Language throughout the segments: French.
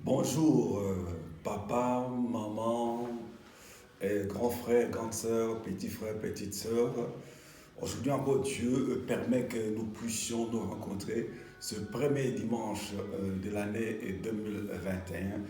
Bonjour, papa, maman, grand frère, grande sœur, petit frère, petite sœur. Aujourd'hui encore, Dieu permet que nous puissions nous rencontrer ce premier dimanche de l'année 2021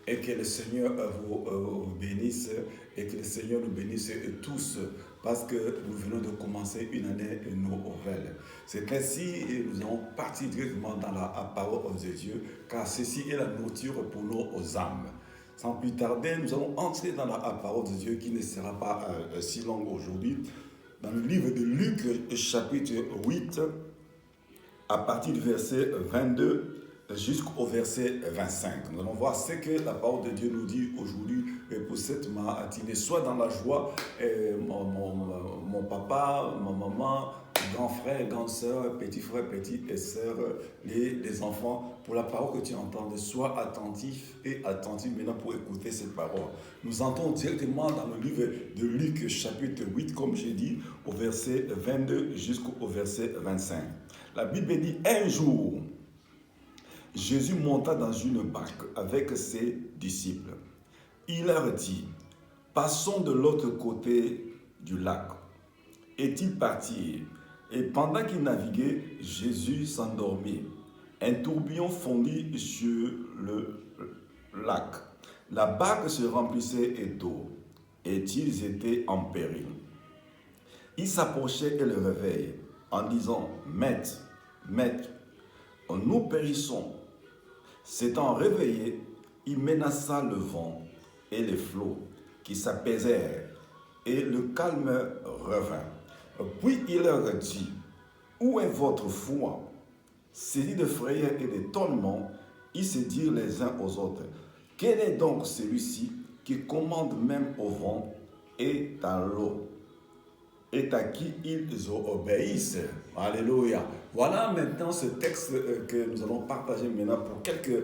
et que le Seigneur vous bénisse et que le Seigneur nous bénisse tous parce que nous venons de commencer une année nouvelle. C'est ainsi que nous allons partir directement dans la parole de Dieu car ceci est la nourriture pour nos âmes. Sans plus tarder, nous allons entrer dans la parole de Dieu qui ne sera pas si longue aujourd'hui. Dans le livre de Luc, chapitre 8, à partir du verset 22 jusqu'au verset 25. Nous allons voir ce que la parole de Dieu nous dit aujourd'hui pour cette matinée. Soit dans la joie, mon papa, ma maman, grand frère, grande sœur, petit frère, petite sœur, les enfants, pour la parole que tu entends, sois attentif et attentif maintenant pour écouter cette parole. Nous entrons directement dans le livre de Luc, chapitre 8, comme j'ai dit, au verset 22 jusqu'au verset 25. La Bible dit, un jour, Jésus monta dans une barque avec ses disciples. Il leur dit, passons de l'autre côté du lac. Et-ils partirent. Et pendant qu'ils naviguaient, Jésus s'endormit. Un tourbillon fondit sur le lac. La barque se remplissait d'eau et ils étaient en péril. Il s'approchait et le réveillait en disant, Maître, Maître, nous périssons. S'étant réveillé, il menaça le vent et les flots qui s'apaisèrent et le calme revint. Puis il leur dit, où est votre foi? Saisis de frayeur et d'étonnement, ils se dirent les uns aux autres, quel est donc celui-ci qui commande même au vent et à l'eau, et à qui ils obéissent? Alléluia. Voilà maintenant ce texte que nous allons partager maintenant pour quelques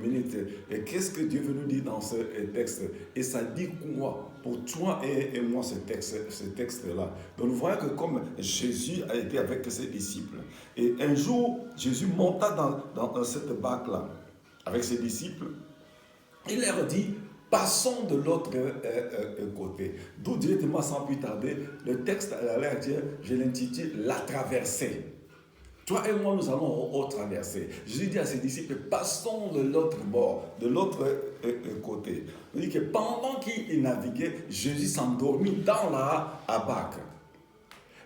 minutes. Et qu'est-ce que Dieu veut nous dire dans ce texte? Et ça dit quoi pour toi et moi ce texte-là? Donc nous voyons que comme Jésus a été avec ses disciples, et un jour Jésus monta dans cette barque-là avec ses disciples, il leur dit, passons de l'autre côté. D'où directement, sans plus tarder, le texte a l'air dire, je l'intitule La traversée. Toi et moi, nous allons traverser. Jésus dit à ses disciples, passons de l'autre bord, de l'autre côté. Il dit que pendant qu'il naviguait, Jésus s'endormit dans la barque.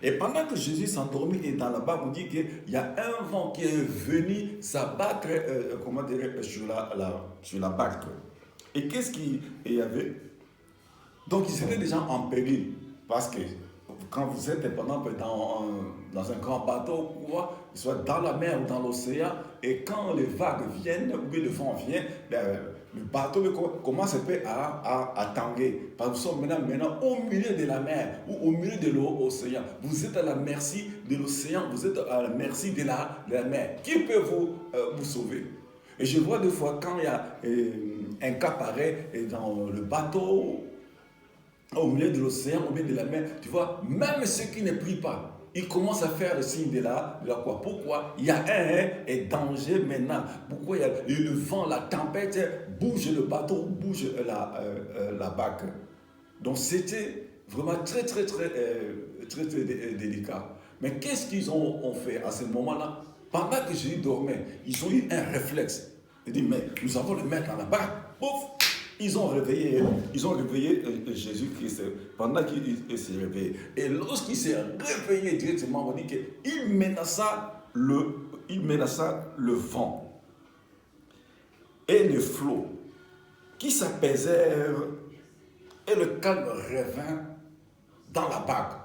Et pendant que Jésus s'endormit et dans la barque, on dit qu'il y a un vent qui est venu s'abattre sur la barque. Et qu'est-ce qu'il y avait? Donc ils étaient déjà en péril. Parce que quand vous êtes par exemple dans un grand bateau, soit dans la mer ou dans l'océan, et quand les vagues viennent, ou bien le vent vient, le bateau commence un peu à tanguer. Parce que nous sommes maintenant au milieu de la mer ou au milieu de l'océan. Vous êtes à la merci de l'océan, vous êtes à la merci de la mer. Qui peut vous sauver? Et je vois des fois quand il y a un cas pareil dans le bateau, au milieu de l'océan, au milieu de la mer, tu vois, même ceux qui ne prient pas, ils commencent à faire le signe de la quoi. Pourquoi? Il y a un danger maintenant. Pourquoi? Il y a le vent, la tempête, bouge le bateau, bouge la barque. Donc c'était vraiment très délicat. Mais qu'est-ce qu'ils ont fait à ce moment-là? Pendant que Jésus dormait, ils ont eu un réflexe. Ils disent, mais nous avons le mettre dans la barque. Pouf! Ils ont réveillé Jésus-Christ pendant qu'il s'est réveillé. Et lorsqu'il s'est réveillé directement, on dit qu'il menaça le vent et le flot qui s'apaisèrent et le calme revint dans la barque.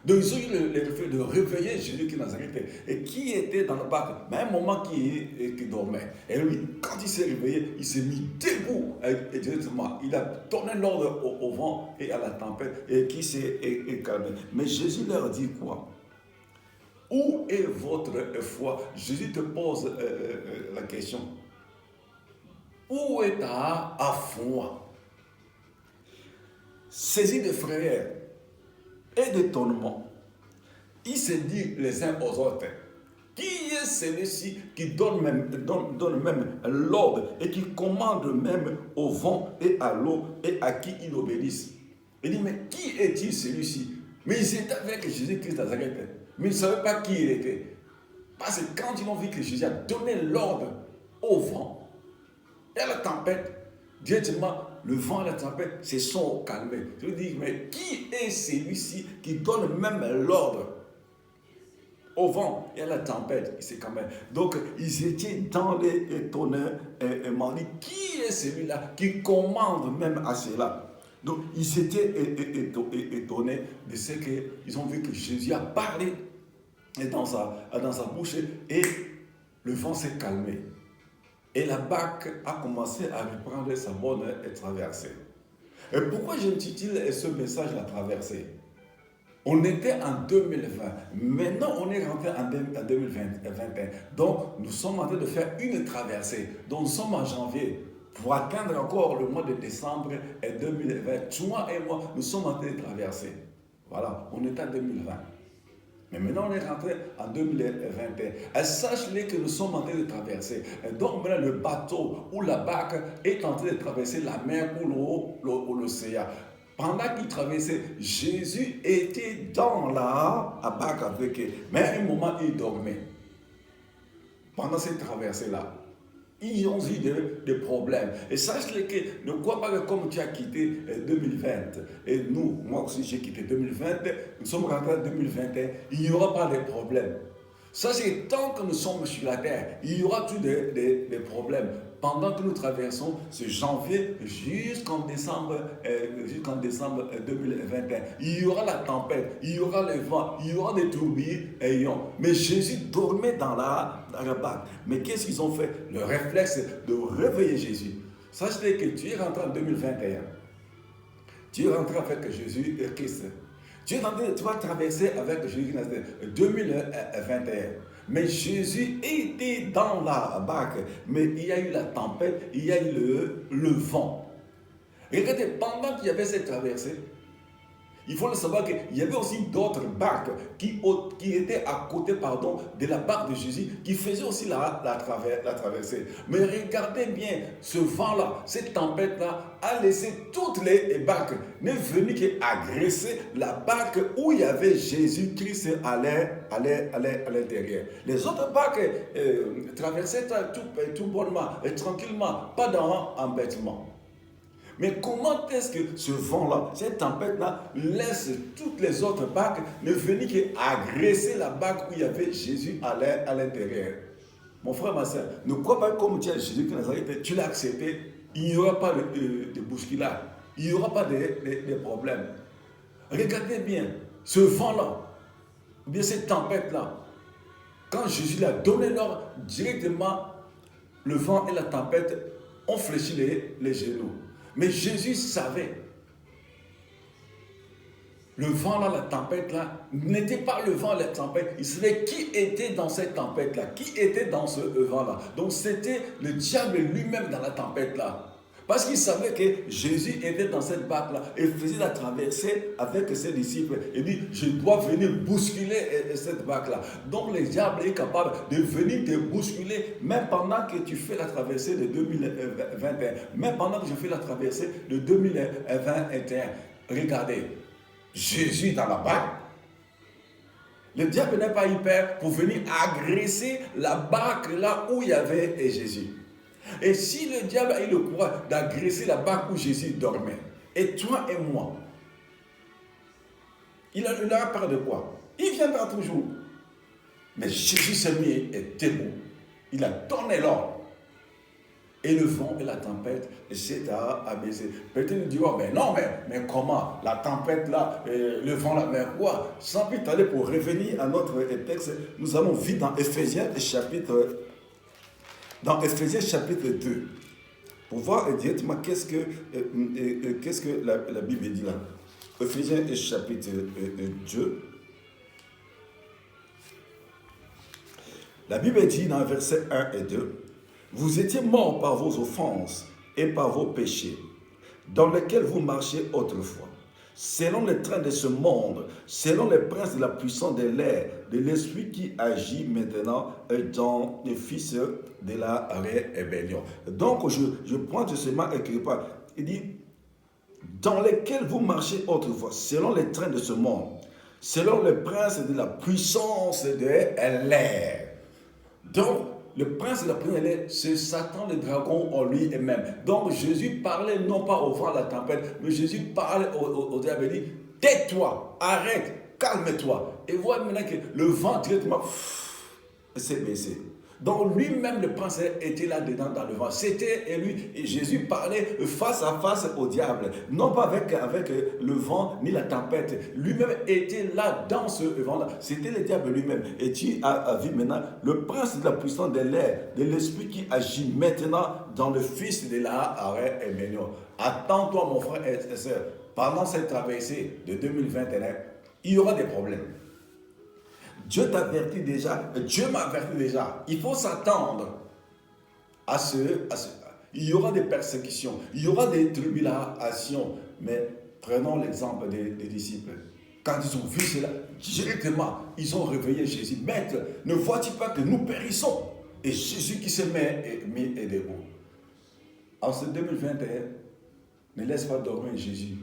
Donc ils ont eu le fait de réveiller Jésus qui est Nazareth et qui était dans la barque, mais à un moment qui dormait. Et lui, quand il s'est réveillé, il s'est mis debout et directement. Il a donné l'ordre au vent et à la tempête et qui s'est calmé. Mais Jésus leur dit quoi? Où est votre foi? Jésus te pose la question. Où est ta foi? Saisi de frayeur et d'étonnement, ils se disent les uns aux autres, Qui est celui-ci qui donne même l'ordre et qui commande même au vent et à l'eau et à qui il obéisse? Il dit, mais qui est-il celui-ci? Mais ils étaient avec Jésus-Christ de Nazareth, mais ils ne savaient pas qui il était. Parce que quand ils ont vu que Jésus a donné l'ordre au vent et à la tempête, directement, le vent et la tempête se sont calmés. Je veux dire, mais qui est celui-ci qui donne même l'ordre au vent et à la tempête? Il s'est calmé. Donc, ils étaient dans les tonnerres et m'ont dit, qui est celui-là qui commande même à cela? Donc, ils étaient étonnés de ce qu'ils ont vu que Jésus a parlé dans sa bouche et le vent s'est calmé. Et la barque a commencé à reprendre sa bonne traversée. Et pourquoi j'intitule ce message La traversée? On était en 2020. Maintenant, on est rentré en 2021. Donc, nous sommes en train de faire une traversée. Donc, nous sommes en janvier. Pour atteindre encore le mois de décembre 2020, toi et moi, nous sommes en train de traverser. Voilà, on est en 2020. Mais maintenant, on est rentré en 2021. Et sache-les que nous sommes en train de traverser. Et donc, maintenant, le bateau ou la barque est en train de traverser la mer ou l'océan. Pendant qu'il traversait, Jésus était dans la barque avec eux. Mais à un moment, il dormait. Pendant cette traversée-là, ils ont eu des problèmes. Et sache-le que ne crois pas que comme tu as quitté 2020, et nous, moi aussi j'ai quitté 2020, nous sommes rentrés en 2021, il n'y aura pas de problèmes. Sachez que tant que nous sommes sur la terre, il y aura tous des problèmes. Pendant que nous traversons ce janvier jusqu'en décembre 2021, il y aura la tempête, il y aura le vent, il y aura des tourbillons. Mais Jésus dormait dans la barque. Mais qu'est-ce qu'ils ont fait? Le réflexe de réveiller Jésus. Sachez que tu es rentré en 2021. Tu es rentré avec Jésus et Christ. Tu vas traverser avec Jésus 2021. Mais Jésus était dans la barque. Mais il y a eu la tempête, il y a eu le vent. Regardez, pendant qu'il y avait cette traversée, il faut le savoir qu'il y avait aussi d'autres barques qui étaient à côté de la barque de Jésus, qui faisaient aussi la traversée. Mais regardez bien, ce vent-là, cette tempête-là, a laissé toutes les barques, n'est venu qu'agresser la barque où il y avait Jésus-Christ à l'intérieur. Les autres barques traversaient tout bonnement et tranquillement, pas d'embêtement. Mais comment est-ce que ce vent-là, cette tempête-là, laisse toutes les autres barques ne venir qu'agresser la barque où il y avait Jésus à l'intérieur? Mon frère, ma soeur, ne crois pas comme tu as Jésus qui Nazareth, tu l'as accepté, il n'y aura pas de bousculade, il n'y aura pas de problème. Regardez bien, ce vent-là, ou bien cette tempête-là, quand Jésus l'a donné l'ordre, directement, le vent et la tempête ont fléchi les genoux. Mais Jésus savait. Le vent là, la tempête là, n'était pas le vent, la tempête. Il savait qui était dans cette tempête là, qui était dans ce vent là. Donc c'était le diable lui-même dans la tempête là. Parce qu'il savait que Jésus était dans cette barque-là et faisait la traversée avec ses disciples. Il dit, je dois venir bousculer cette barque-là. Donc le diable est capable de venir te bousculer même pendant que tu fais la traversée de 2021. Même pendant que je fais la traversée de 2021. Regardez, Jésus dans la barque. Le diable n'est pas hyper pour venir agresser la barque là où il y avait Jésus. Et si le diable a eu le courage d'agresser la barque où Jésus dormait, et toi et moi, il aura peur de quoi? Il viendra toujours. Mais Jésus s'est mis et debout. Il a donné l'ordre. Et le vent et la tempête s'est abaissé. Peut-être nous dirons, mais non, mais comment? La tempête là, le vent là, mais quoi? Sans plus tarder, pour revenir à notre texte, nous allons vite dans Ephésiens chapitre 2, pour voir directement qu'est-ce que la Bible dit là. Ephésiens chapitre 2. La Bible dit dans versets 1 et 2, « Vous étiez morts par vos offenses et par vos péchés, dans lesquels vous marchiez autrefois, selon les trains de ce monde, selon les princes de la puissance de l'air, de l'esprit qui agit maintenant dans les fils de la rébellion. Donc, je prends justement quelque part. Il dit, dans lesquels vous marchez autrefois, selon les trains de ce monde, selon les princes de la puissance de l'air. Donc, le prince de la puissance de l'air, c'est Satan, le dragon en lui-même. Donc, Jésus parlait non pas au vent, à la tempête, mais Jésus parlait au diable et dit, tais-toi, arrête, calme-toi. Et voilà maintenant que le vent directement s'est baissé. Donc lui-même, le prince était là-dedans dans le vent. C'était lui, et Jésus parlait face à face au diable. Non pas avec le vent ni la tempête. Lui-même était là dans ce vent-là. C'était le diable lui-même. Et tu as vu maintenant le prince de la puissance de l'air, de l'esprit qui agit maintenant dans le fils de la rébellion. Attends-toi, mon frère et soeur, pendant cette traversée de 2021, il y aura des problèmes. Dieu t'avertit déjà, Dieu m'avertit déjà. Il faut s'attendre à ce. Il y aura des persécutions, il y aura des tribulations. Mais prenons l'exemple des disciples. Quand ils ont vu cela, directement, ils ont réveillé Jésus. Maître, ne vois-tu pas que nous périssons? Et Jésus qui se mis debout. En ce 2021, ne laisse pas dormir Jésus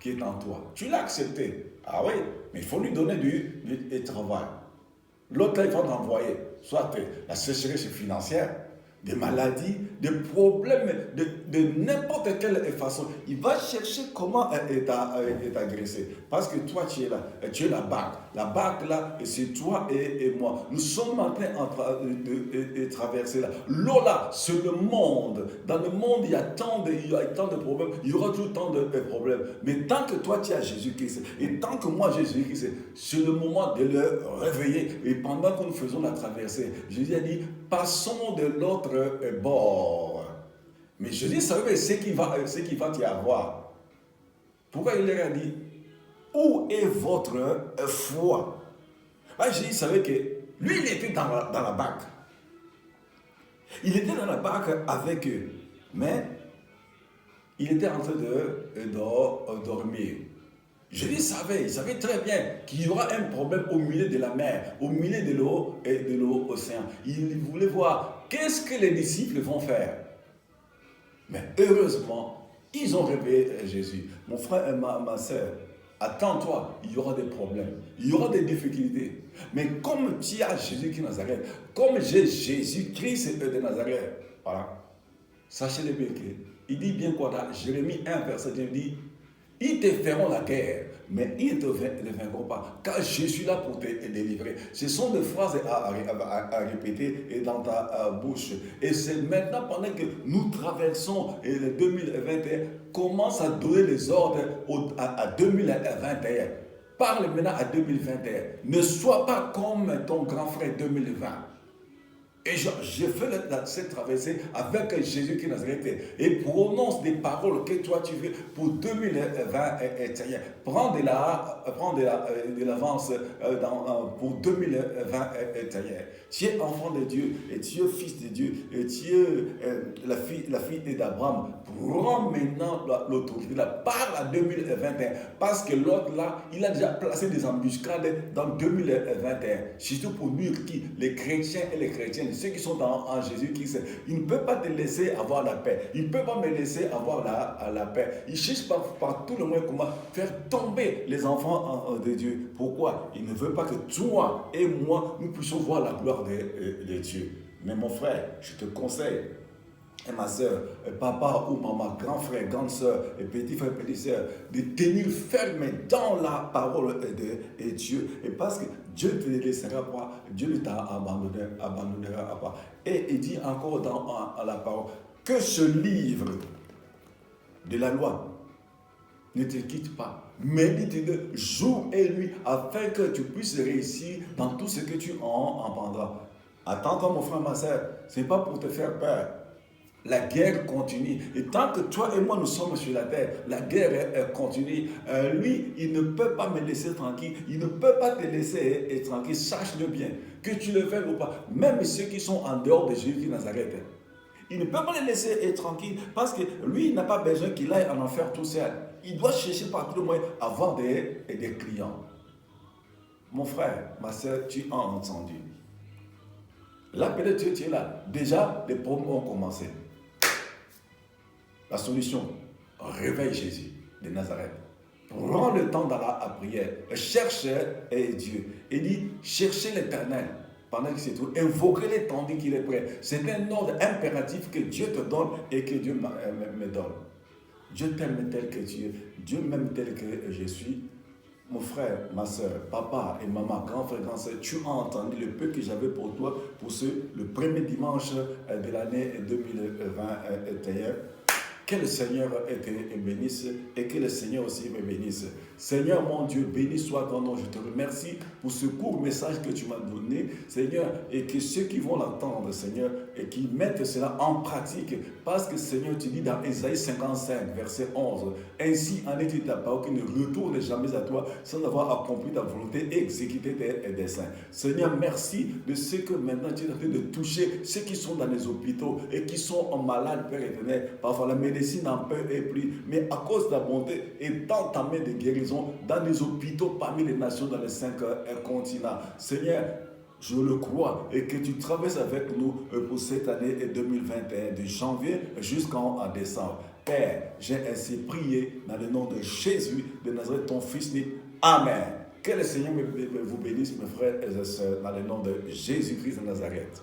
qui est en toi. Tu l'as accepté. Ah oui, mais il faut lui donner du travail. L'autre, il va t'envoyer soit la sécheresse financière, des maladies, des problèmes de n'importe quelle façon. Il va chercher comment t'agresser. Parce que toi, tu es là. Tu es la barque. La barque, là, c'est toi et moi. Nous sommes en train de traverser là. L'eau, là, c'est le monde. Dans le monde, il y a tant de problèmes. Il y aura toujours tant de problèmes. Mais tant que toi, tu as Jésus-Christ, et tant que moi, j'ai Jésus-Christ, c'est le moment de le réveiller. Et pendant que nous faisons la traversée, Jésus a dit, passons de l'autre bord. Mais Jésus savait ce qu'il va y avoir. Pourquoi il leur a dit, où est votre foi? Jésus savait que lui, il était dans la barque. Il était dans la barque avec eux. Mais il était en train de dormir. Jésus savait, il savait très bien qu'il y aura un problème au milieu de la mer, au milieu de l'eau et de l'océan. Il voulait voir qu'est-ce que les disciples vont faire. Mais heureusement, ils ont réveillé Jésus. Mon frère et ma soeur, attends-toi, il y aura des problèmes, il y aura des difficultés. Mais comme tu as Jésus qui est Nazareth, comme j'ai Jésus-Christ de Nazareth, voilà, sachez-le bien qu'il dit bien quoi dans Jérémie 1, verset 10, il dit, ils te feront la guerre, mais ils ne te vaincront pas, car je suis là pour te délivrer. Ce sont des phrases à répéter dans ta bouche. Et c'est maintenant, pendant que nous traversons le 2021, commence à donner les ordres à 2021. Parle maintenant à 2021. Ne sois pas comme ton grand frère 2020. Et j'ai fait cette traversée avec Jésus qui est Nazareth et prononce des paroles que toi tu veux pour 2020. Prends de l'avance pour 2020. Tu es enfant de Dieu et tu es fils de Dieu et tu es la fille d'Abraham. Prends maintenant l'autorité. Parle à 2021 parce que l'autre là, il a déjà placé des embuscades dans 2021. Surtout pour nous qui, les chrétiens et les chrétiennes, ceux qui sont en Jésus-Christ, il ne peut pas te laisser avoir la paix. Il ne peut pas me laisser avoir la paix. Il cherche par tout le moyen comment faire tomber les enfants de Dieu. Pourquoi? Il ne veut pas que toi et moi, nous puissions voir la gloire de Dieu. Mais mon frère, je te conseille, et ma soeur, papa ou maman, grand frère, grande soeur, et petit frère, petite soeur, de tenir ferme dans la parole de Dieu. Et parce que Dieu ne te laissera pas, Dieu ne t'abandonnera pas. Et il dit encore dans la parole, que ce livre de la loi ne te quitte pas. Médite-le jour et nuit afin que tu puisses réussir dans tout ce que tu entendras. Attends-toi, mon frère, ma soeur, ce n'est pas pour te faire peur. La guerre continue. Et tant que toi et moi nous sommes sur la terre, la guerre continue. Lui, il ne peut pas me laisser tranquille. Il ne peut pas te laisser tranquille. Sache-le bien. Que tu le veuilles ou pas. Même ceux qui sont en dehors de Jésus de Nazareth, Il ne peut pas les laisser être tranquilles parce que lui, il n'a pas besoin qu'il aille en enfer tout seul. Il doit chercher par tout le moyen à avoir des clients. Mon frère, ma soeur, tu as entendu. L'appel de Dieu, tu es là. Déjà, les problèmes ont commencé. La solution, réveille Jésus de Nazareth. Prends le temps dans la prière. Cherche Dieu. Il dit, cherchez l'Éternel. Pendant que c'est tout, invoquez-le tandis qu'il est prêt. C'est un ordre impératif que Dieu te donne et que Dieu me donne. Dieu t'aime tel que tu es. Dieu m'aime tel que je suis. Mon frère, ma soeur, papa et maman, grand frère, grand soeur, tu as entendu le peu que j'avais pour toi pour le premier dimanche de l'année 2021. Que le Seigneur te bénisse et que le Seigneur aussi me bénisse. Seigneur mon Dieu, béni soit ton nom. Je te remercie pour ce court message que tu m'as donné, Seigneur, et que ceux qui vont l'entendre, Seigneur, et qui mettent cela en pratique, parce que Seigneur, tu dis dans Ésaïe 55, verset 11, ainsi en est ta parole qui ne retourne jamais à toi sans avoir accompli ta volonté et exécuté tes desseins. Seigneur, merci de ce que maintenant tu es en train de toucher ceux qui sont dans les hôpitaux et qui sont malades, Père éternel. Parfois la médecine n'en peut plus, mais à cause de la bonté et dans ta main de guérison, dans les hôpitaux parmi les nations, dans les 5 continents. Seigneur, je le crois et que tu traverses avec nous pour cette année 2021, de janvier jusqu'en décembre. Père, j'ai ainsi prié dans le nom de Jésus de Nazareth, ton fils né. Amen. Que le Seigneur vous bénisse, mes frères et sœurs, dans le nom de Jésus-Christ de Nazareth.